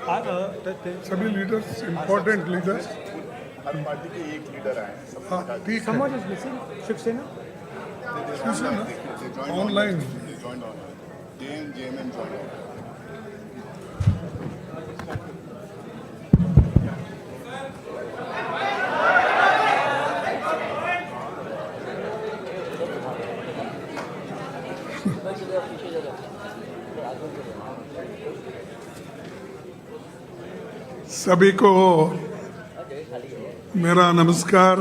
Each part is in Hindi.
सभी लीडर्स, इम्पोर्टेंट लीडर्स, हर पार्टी के एक लीडर आए हैं। हाँ ठीक है, Someone is missing. Shiv Sena. Online JMM joined. सभी को मेरा नमस्कार।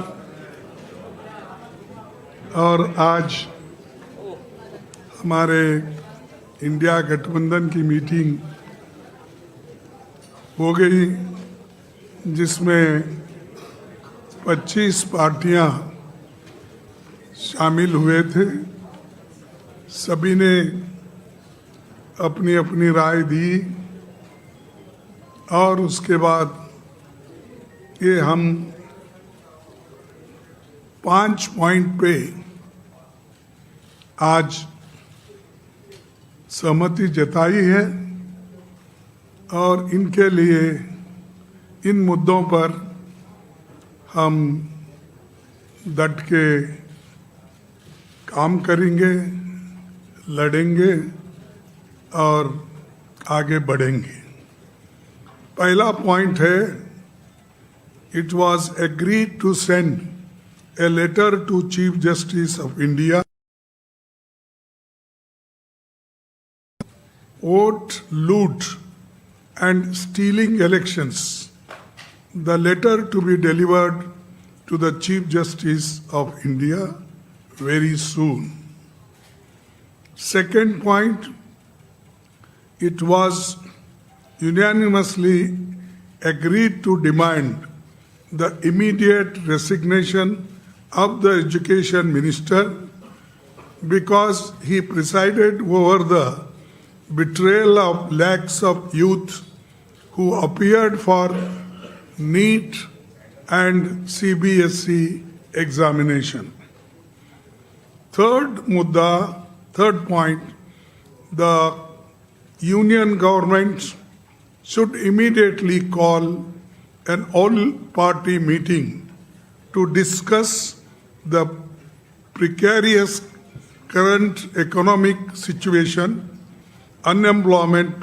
और आज हमारे इंडिया गठबंधन की मीटिंग हो गई, जिसमें 25 पार्टियां शामिल हुए थे। सभी ने अपनी अपनी राय दी और उसके बाद ये हम 5 पॉइंट पे आज सहमति जताई है और इनके लिए, इन मुद्दों पर हम डट के काम करेंगे, लड़ेंगे और आगे बढ़ेंगे। पहला पॉइंट है, it was agreed to send a letter to Chief Justice of India, vote, loot and stealing elections. The letter to be delivered to the Chief Justice of India very soon. Second point, it was unanimously agreed to demand the immediate resignation of the Education Minister because he presided over the betrayal of lakhs of youth who appeared for NEET and CBSE examination. Third point, the union government should immediately call an all-party meeting to discuss the precarious current economic situation, unemployment,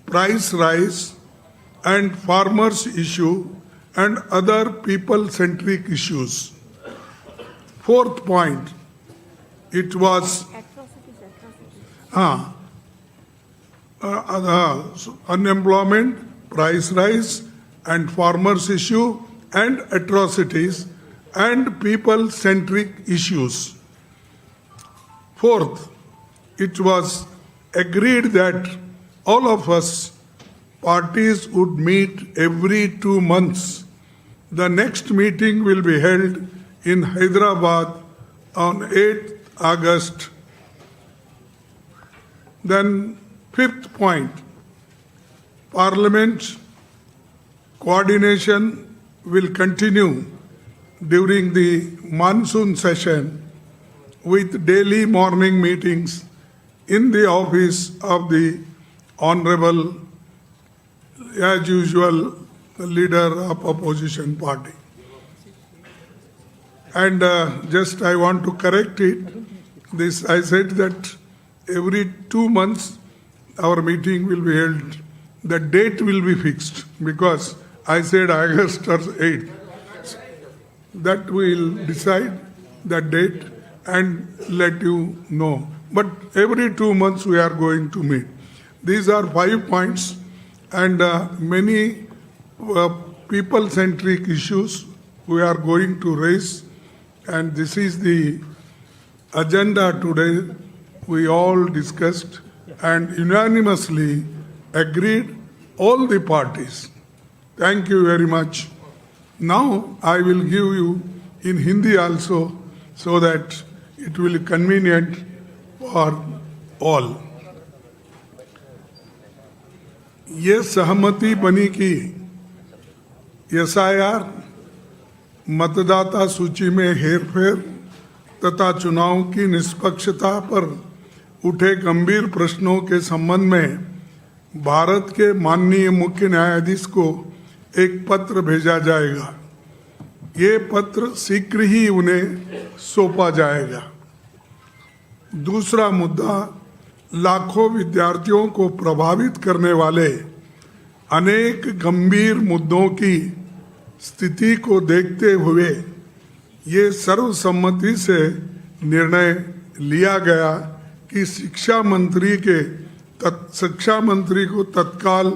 price rise, and farmers' issue, and other people-centric issues. Fourth point, it was unemployment, price rise, and farmers' issue, and atrocities, and people-centric issues. Fourth, it was agreed that all of us parties would meet every 2 months. The next meeting will be held in Hyderabad on 8th August. Then, fifth point, Parliament coordination will continue during the monsoon session with daily morning meetings in the office of the Honorable, as usual, leader of opposition party. And just I want to correct it. This I said that every 2 months our meeting will be held. The date will be fixed because I said August or 8th. That we will decide the date and let you know. But every 2 months we are going to meet. These are 5 points and many people-centric issues we are going to raise. And this is the agenda today. We all discussed and unanimously agreed, all the parties. Thank you very much. Now I will give you in Hindi also so that it will be convenient for all. ये सहमति बनी कि एसआईआर, मतदाता सूची में हेरफेर तथा चुनाव की निष्पक्षता पर उठे गंभीर प्रश्नों के संबंध में भारत के माननीय मुख्य न्यायाधीश को एक पत्र भेजा जाएगा। ये पत्र शीघ्र ही उन्हें सौंपा जाएगा। दूसरा मुद्दा, लाखों विद्यार्थियों को प्रभावित करने वाले अनेक गंभीर मुद्दों की स्थिति को देखते हुए ये सर्वसम्मति से निर्णय लिया गया कि शिक्षा मंत्री को तत्काल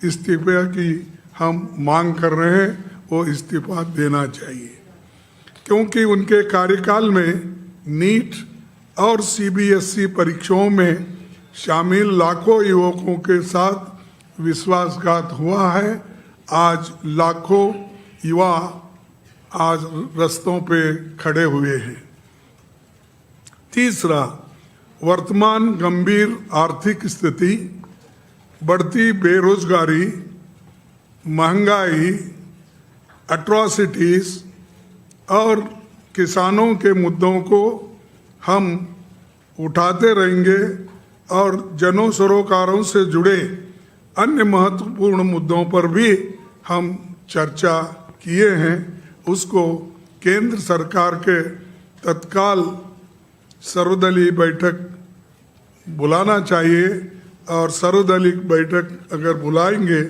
इस्तीफे की हम मांग कर रहे हैं, वो इस्तीफा देना चाहिए, क्योंकि उनके कार्यकाल में नीट और सीबीएसई परीक्षाओं में शामिल लाखों युवकों के साथ विश्वासघात हुआ है। आज लाखों युवा आज रस्तों पे खड़े हुए हैं। तीसरा, वर्तमान गंभीर आर्थिक स्थिति, बढ़ती बेरोजगारी, महंगाई, एट्रॉसिटीज और किसानों के मुद्दों को हम उठाते रहेंगे और जनों सरोकारों से जुड़े अन्य महत्वपूर्ण मुद्दों पर भी हम चर्चा किए हैं। उसको केंद्र सरकार के तत्काल सर्वदलीय बैठक बुलाना चाहिए और सर्वदलीय बैठक अगर बुलाएंगे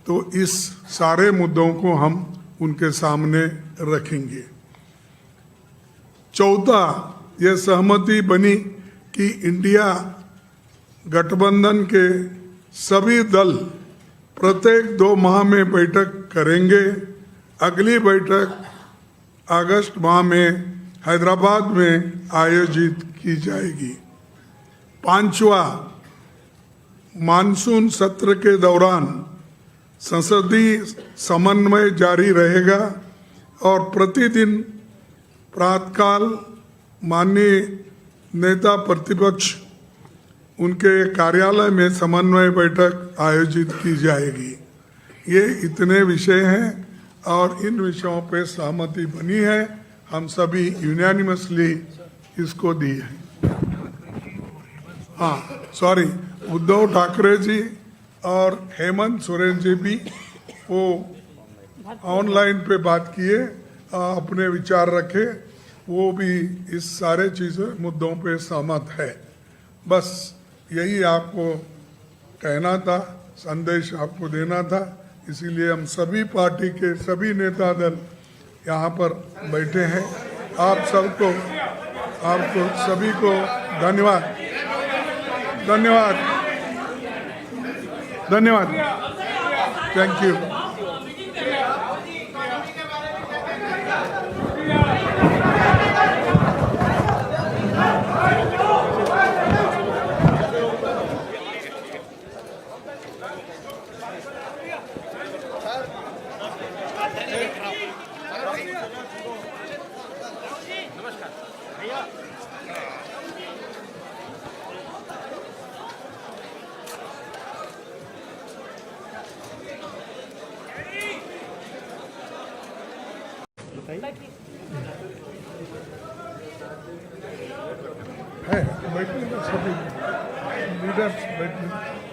तो इस सारे मुद्दों को हम उनके सामने रखेंगे। चौथा, यह सहमति बनी कि इंडिया गठबंधन के सभी दल प्रत्येक 2 माह में बैठक करेंगे। अगली बैठक अगस्त माह में हैदराबाद में आयोजित की जाएगी। पांचवा, मानसून सत्र के दौरान संसदीय समन्वय जारी रहेगा और प्रतिदिन प्रातःकाल माननीय नेता प्रतिपक्ष उनके कार्यालय में समन्वय बैठक आयोजित की जाएगी। ये इतने विषय हैं और इन विषयों पे सहमति बनी है। हम सभी यूनानिमसली इसको दी है। हाँ, सॉरी, उद्धव ठाकरे जी और हेमंत सोरेन जी भी वो ऑनलाइन पे बात किए, अपने विचार रखे, वो भी इस सारे चीज़ों मुद्दों पे सहमत है। बस यही आपको कहना था, संदेश आपको देना था, इसीलिए हम सभी पार्टी के सभी नेता दल यहाँ पर बैठे हैं। आपको सभी को धन्यवाद। Thank you. है बैठने का सभी लीडर्स बैठने